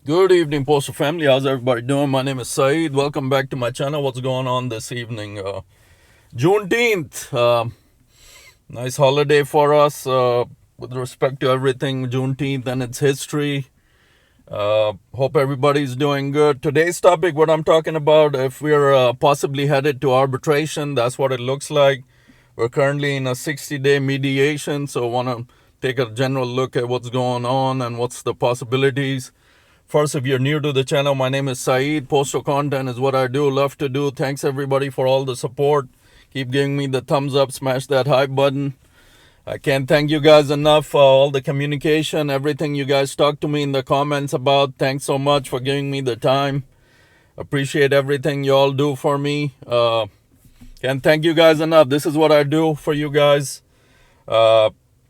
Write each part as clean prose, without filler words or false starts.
Good evening, Postal family. How's everybody doing? My name is Syed. Welcome back to my channel. What's going on this evening? Juneteenth. Nice holiday for us with respect to everything Juneteenth and its history. Hope everybody's doing good. Today's topic, what I'm talking about, if we're possibly headed to arbitration, that's what it looks like. We're currently in a 60-day mediation, so I want to take a general look at what's going on and what's the possibilities. First, if you're new to the channel, my name is Syed. Postal content is what I do, love to do. Thanks everybody for all the support. Keep giving me the thumbs up, smash that hype button. I can't thank you guys enough for all the communication, everything you guys talk to me in the comments about. Thanks so much for giving me the time. Appreciate everything you all do for me. Can't thank you guys enough. This is what I do for you guys.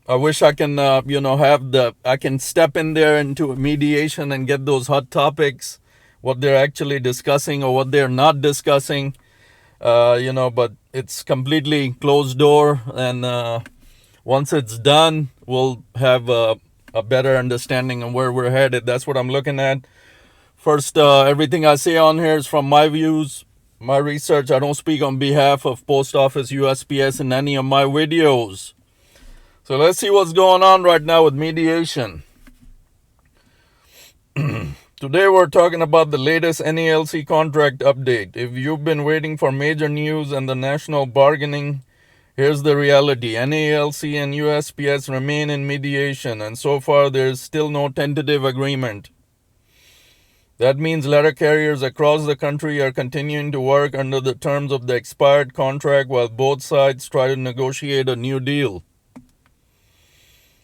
I wish I can, I can step in there into a mediation and get those hot topics, what they're actually discussing or what they're not discussing, but it's completely closed door. And once it's done, we'll have a better understanding of where we're headed. That's what I'm looking at. First, everything I say on here is from my views, my research. I don't speak on behalf of Post Office, USPS in any of my videos. So let's see what's going on right now with mediation. Today we're talking about the latest NALC contract update. If you've been waiting for major news and the national bargaining, here's the reality. NALC and USPS remain in mediation, and so far there's still no tentative agreement. That means letter carriers across the country are continuing to work under the terms of the expired contract while both sides try to negotiate a new deal.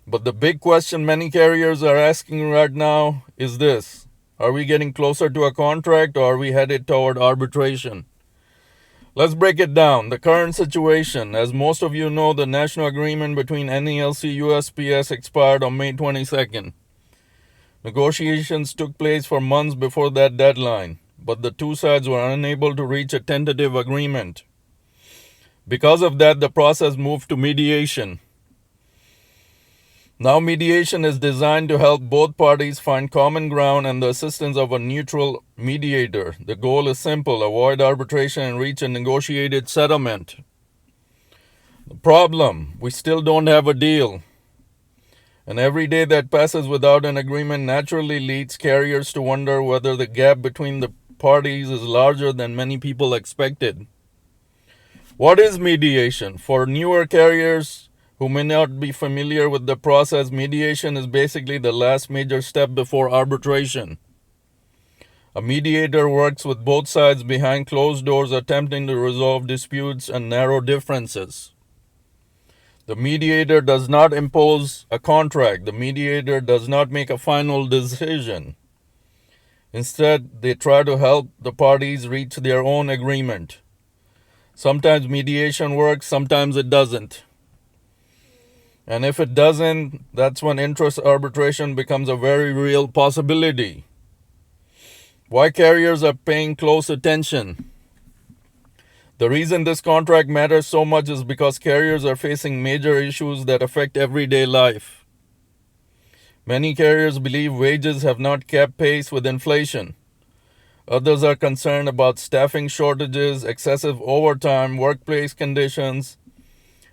But the big question many carriers are asking right now is this: are we getting closer to a contract or are we headed toward arbitration? Let's break it down. The current situation. As most of you know, the national agreement between NALC USPS expired on May 22nd. Negotiations took place for months before that deadline, but the two sides were unable to reach a tentative agreement. Because of that, the process moved to mediation. Now mediation is designed to help both parties find common ground and the assistance of a neutral mediator. The goal is simple: avoid arbitration and reach a negotiated settlement. The problem: we still don't have a deal. And every day that passes without an agreement naturally leads carriers to wonder whether the gap between the parties is larger than many people expected. What is mediation? For newer carriers who may not be familiar with the process, mediation is basically the last major step before arbitration. A mediator works with both sides behind closed doors, attempting to resolve disputes and narrow differences. The mediator does not impose a contract. The mediator does not make a final decision. Instead, they try to help the parties reach their own agreement. Sometimes mediation works, sometimes it doesn't. And if it doesn't, that's when interest arbitration becomes a very real possibility. Why carriers are paying close attention? The reason this contract matters so much is because carriers are facing major issues that affect everyday life. Many carriers believe wages have not kept pace with inflation. Others are concerned about staffing shortages, excessive overtime, workplace conditions,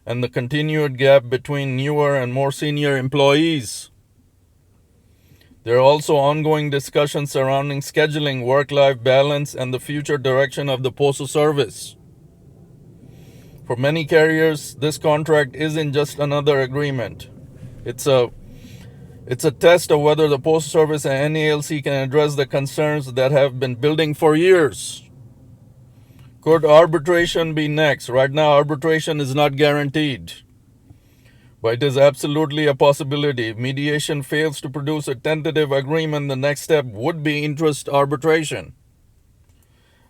and the continued gap between newer and more senior employees. There are also ongoing discussions surrounding scheduling, work-life balance, and the future direction of the Postal Service. For many carriers, this contract isn't just another agreement. It's a test of whether the Postal Service and NALC can address the concerns that have been building for years. Could arbitration be next? Right now, arbitration is not guaranteed, but it is absolutely a possibility. If mediation fails to produce a tentative agreement, the next step would be interest arbitration.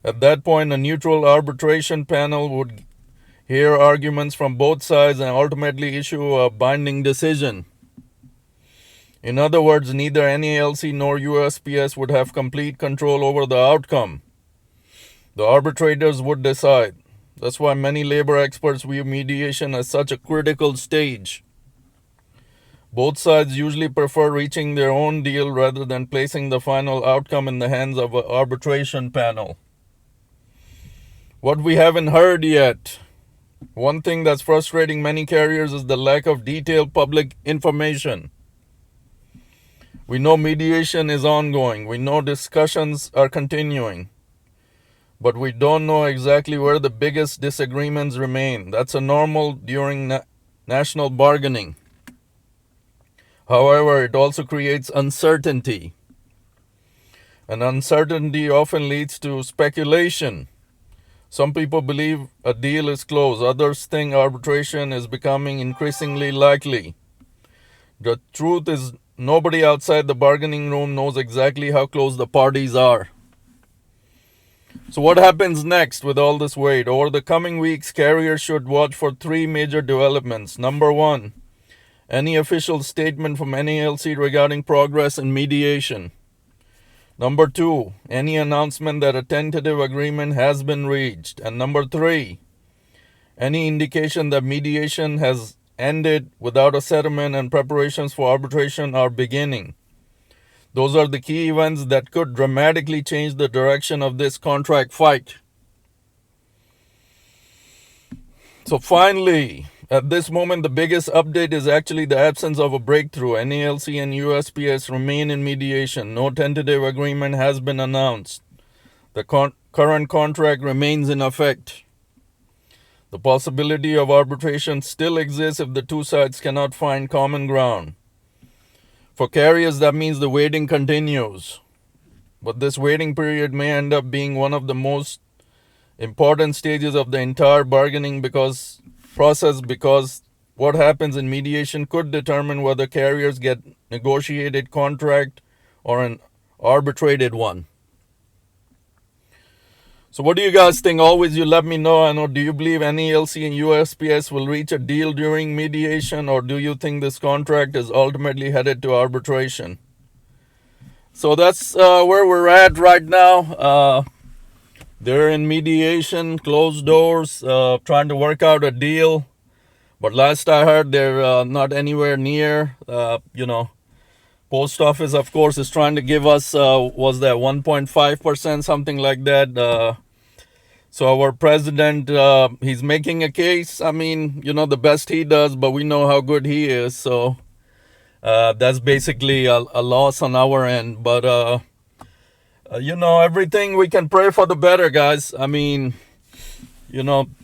At that point, a neutral arbitration panel would hear arguments from both sides and ultimately issue a binding decision. In other words, neither NALC nor USPS would have complete control over the outcome. The arbitrators would decide. That's why many labor experts view mediation as such a critical stage. Both sides usually prefer reaching their own deal rather than placing the final outcome in the hands of an arbitration panel. What we haven't heard yet. One thing that's frustrating many carriers is the lack of detailed public information. We know mediation is ongoing. We know discussions are continuing. But we don't know exactly where the biggest disagreements remain. That's a normal during national bargaining. However, it also creates uncertainty. And uncertainty often leads to speculation. Some people believe a deal is closed. Others think arbitration is becoming increasingly likely. The truth is, nobody outside the bargaining room knows exactly how close the parties are. So what happens next with all this weight? Over the coming weeks, carriers should watch for three major developments. Number one, any official statement from NALC regarding progress in mediation. Number two, any announcement that a tentative agreement has been reached. And number three, any indication that mediation has ended without a settlement and preparations for arbitration are beginning. Those are the key events that could dramatically change the direction of this contract fight. So finally, at this moment, the biggest update is actually the absence of a breakthrough. NALC and USPS remain in mediation. No tentative agreement has been announced. The current contract remains in effect. The possibility of arbitration still exists if the two sides cannot find common ground. For carriers, that means the waiting continues. But this waiting period may end up being one of the most important stages of the entire bargaining process because what happens in mediation could determine whether carriers get negotiated contract or an arbitrated one. So what do you guys think? Always you let me know. I know, do you believe NALC and USPS will reach a deal during mediation, or do you think this contract is ultimately headed to arbitration? So that's where we're at right now. They're in mediation, closed doors, trying to work out a deal. But last I heard, they're not anywhere near. Post office, of course, is trying to give us, was that 1.5%, something like that. So our president, he's making a case. I mean, the best he does, but we know how good he is. So that's basically a loss on our end. But, everything we can pray for the better, guys. I mean,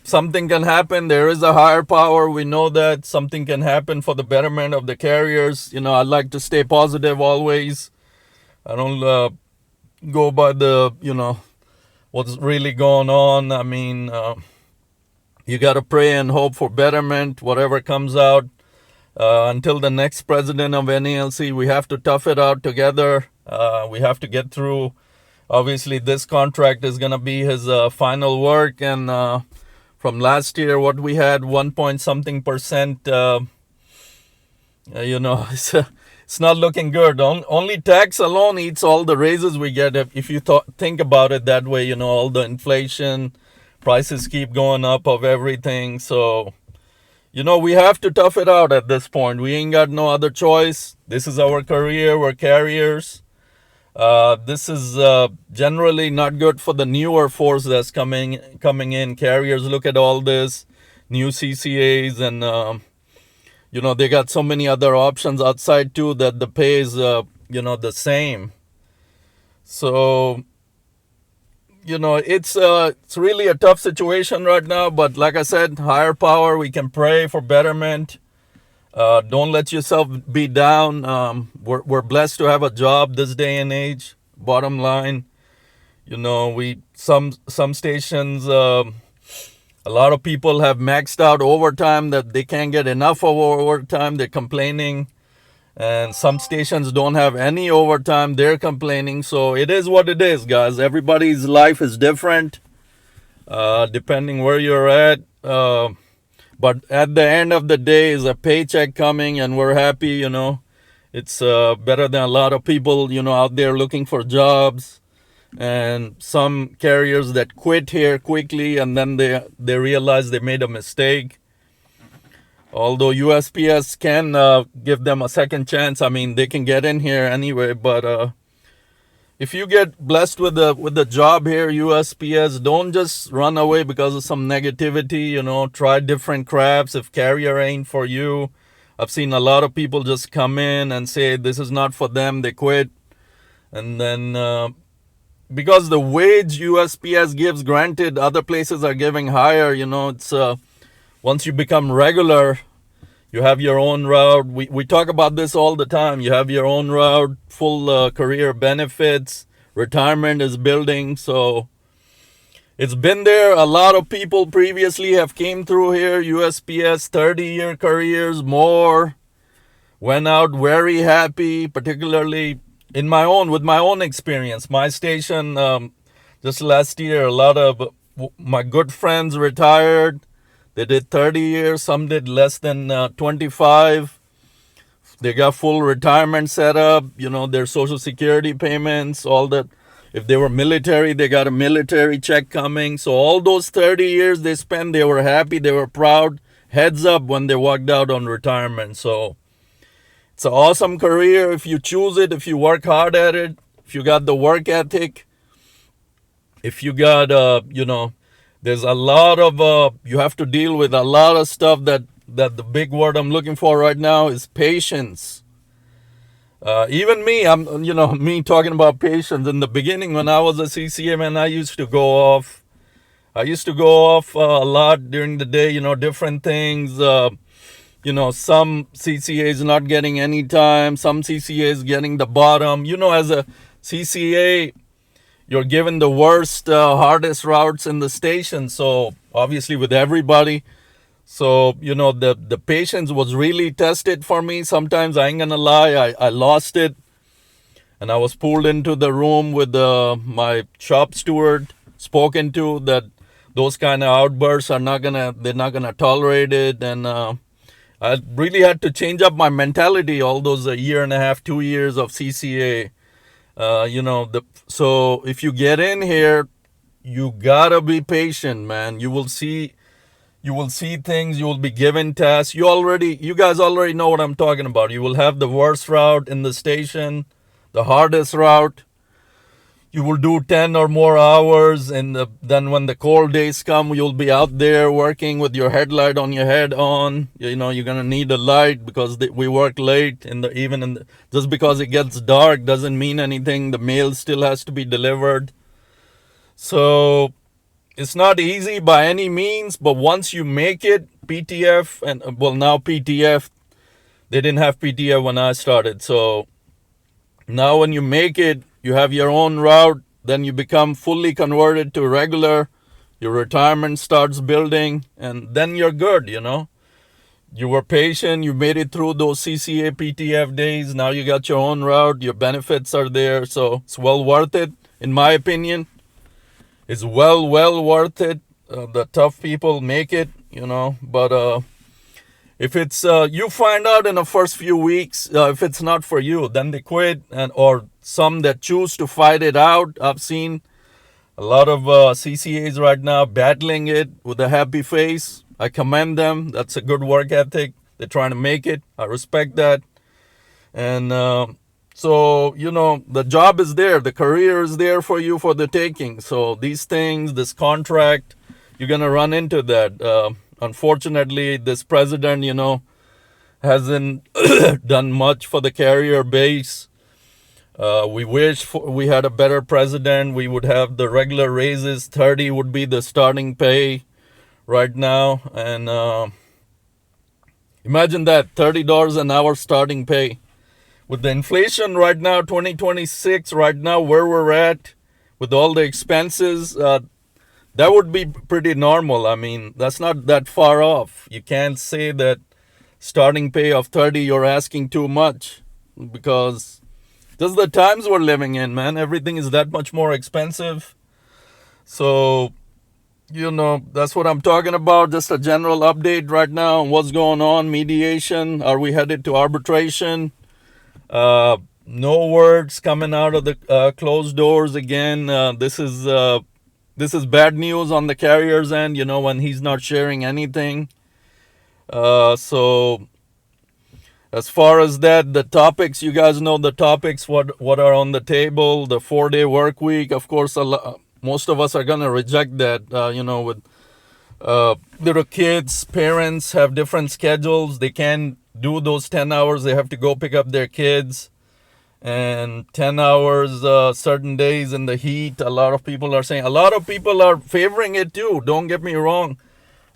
something can happen. There is a higher power. We know that something can happen for the betterment of the carriers. I like to stay positive always. I don't go by the, what's really going on. I mean, you got to pray and hope for betterment, whatever comes out. Until the next president of NALC, we have to tough it out together. We have to get through. Obviously, this contract is going to be his final work. And from last year, what we had, 1.something%, it's not looking good. Only tax alone eats all the raises we get. If you think about it that way, all the inflation, prices keep going up of everything. So, we have to tough it out at this point. We ain't got no other choice. This is our career. We're carriers. This is generally not good for the newer force that's coming in. Carriers look at all this, new CCAs, and they got so many other options outside too that the pay is the same. So it's really a tough situation right now. But like I said, higher power, we can pray for betterment. Don't let yourself be down. We're blessed to have a job this day and age. Bottom line, some stations, a lot of people have maxed out overtime that they can't get enough of overtime. They're complaining, and some stations don't have any overtime. They're complaining. So it is what it is, guys. Everybody's life is different, depending where you're at. But at the end of the day is a paycheck coming, and we're happy, It's better than a lot of people, out there looking for jobs. And some carriers that quit here quickly, and then they realize they made a mistake. Although USPS can give them a second chance. I mean, they can get in here anyway. But if you get blessed with the job here, USPS, don't just run away because of some negativity. Try different crafts. If carrier ain't for you, I've seen a lot of people just come in and say this is not for them. They quit, and then because the wage USPS gives, granted, other places are giving higher. It's once you become regular, you have your own route. We talk about this all the time. You have your own route, full career benefits, retirement is building. So it's been there. A lot of people previously have came through here, USPS, 30-year careers, more, went out very happy, particularly with my own experience. My station, just last year, a lot of my good friends retired. They did 30 years. Some did less than 25. They got full retirement set up, their social security payments, all that. If they were military, they got a military check coming. So all those 30 years they spent, they were happy, they were proud, heads up when they walked out on retirement. So it's an awesome career if you choose it, if you work hard at it, if you got the work ethic, if you got, there's a lot of, you have to deal with a lot of stuff that the big word I'm looking for right now is patience. Even me, me talking about patience. In the beginning, when I was a CCA, man, I used to go off a lot during the day, different things. Some CCAs not getting any time, some CCAs getting the bottom. As a CCA, you're given the worst, hardest routes in the station. So obviously with everybody. So, the patience was really tested for me. Sometimes I ain't gonna lie, I lost it. And I was pulled into the room with my shop steward, spoken to that those kind of outbursts they're not gonna tolerate it. And I really had to change up my mentality all those a year and a half, 2 years of CCA. So if you get in here, you gotta be patient, man. You will see things, you will be given tasks. You guys already know what I'm talking about. You will have the worst route in the station, the hardest route. You will do 10 or more hours, and then when the cold days come, you'll be out there working with your headlight on your head on. You're gonna need a light because we work late just because it gets dark doesn't mean anything. The mail still has to be delivered. So it's not easy by any means, but once you make it, PTF, and now PTF, they didn't have PTF when I started. So now when you make it, you have your own route, then you become fully converted to regular, your retirement starts building, and then you're good, You were patient, you made it through those CCA PTF days, now you got your own route, your benefits are there, so it's well worth it, in my opinion. It's well worth it. The tough people make it, but if it's you find out in the first few weeks, if it's not for you, then they quit, or some that choose to fight it out. I've seen a lot of CCAs right now battling it with a happy face. I commend them. That's a good work ethic. They're trying to make it. I respect that. And so, the job is there. The career is there for you for the taking. So these things, this contract, you're going to run into that. Unfortunately, this president, hasn't done much for the carrier base. We wish we had a better president. We would have the regular raises. 30 would be the starting pay right now. And imagine that, $30 an hour starting pay. With the inflation right now, 2026, right now, where we're at, with all the expenses, that would be pretty normal. I mean, that's not that far off. You can't say that starting pay of 30, you're asking too much, because this is the times we're living in, man. Everything is that much more expensive. So, that's what I'm talking about. Just a general update right now on what's going on. Mediation. Are we headed to arbitration? No words coming out of the closed doors again. This is bad news on the carrier's end, when he's not sharing anything. So as far as that, the topics, you guys know the topics, what are on the table. The 4-day work week, of course, most of us are going to reject that, with little kids, parents have different schedules. They can't do those 10 hours. They have to go pick up their kids. And 10 hours certain days in the heat, a lot of people are saying, a lot of people are favoring it too. Don't get me wrong.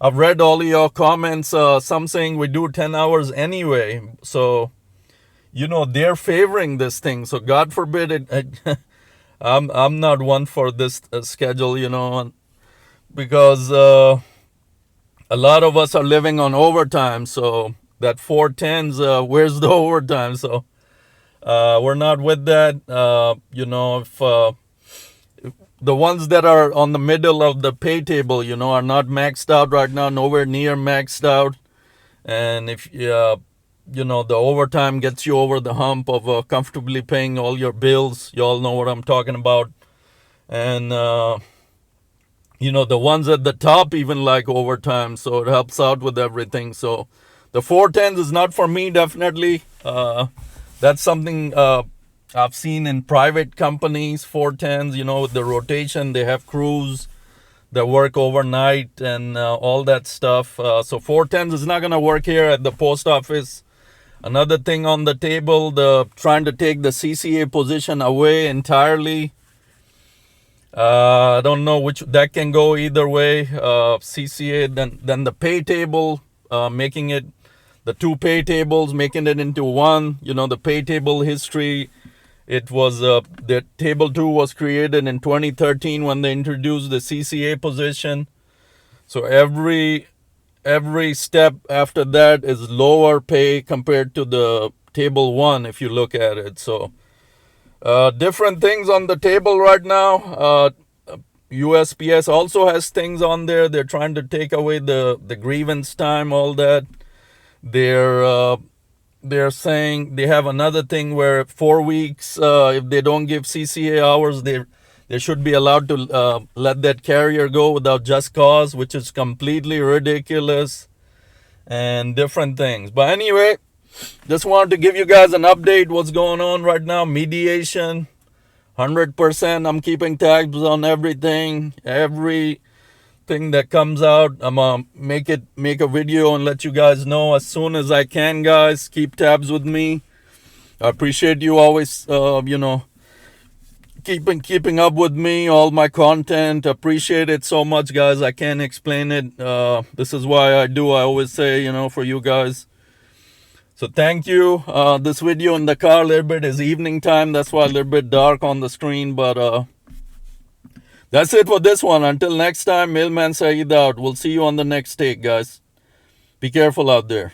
I've read all of your comments, some saying we do 10 hours anyway. So, they're favoring this thing. So God forbid it. I'm not one for this schedule, because a lot of us are living on overtime. So that 410s, where's the overtime? So we're not with that. If the ones that are on the middle of the pay table, are not maxed out right now, nowhere near maxed out. And if, the overtime gets you over the hump of comfortably paying all your bills, you all know what I'm talking about. And, the ones at the top even like overtime, so it helps out with everything. So the 410s is not for me, definitely. That's something I've seen in private companies, 410s, with the rotation. They have crews that work overnight and all that stuff. So 410s is not going to work here at the post office. Another thing on the table, trying to take the CCA position away entirely. I don't know that can go either way. CCA, then the pay table, making it the two pay tables, making it into one. The pay table history, it was the table 2 was created in 2013 when they introduced the CCA position. So every step after that is lower pay compared to the table 1 if you look at it. So different things on the table right now. USPS also has things on there. They're trying to take away the grievance time, all that. They're saying they have another thing where 4 weeks, if they don't give CCA hours, they should be allowed to let that carrier go without just cause, which is completely ridiculous, and different things. But anyway, just wanted to give you guys an update what's going on right now. Mediation, 100%. I'm keeping tabs on everything that comes out. I'm gonna make a video and let you guys know as soon as I can, guys. Keep tabs with me. I appreciate you always keeping up with me, all my content. Appreciate it so much, guys. I can't explain it. This is why I always say, for you guys. So thank you. This video in the car a little bit is evening time. That's why a little bit dark on the screen. But that's it for this one. Until next time, Mailman Syed out. We'll see you on the next take, guys. Be careful out there.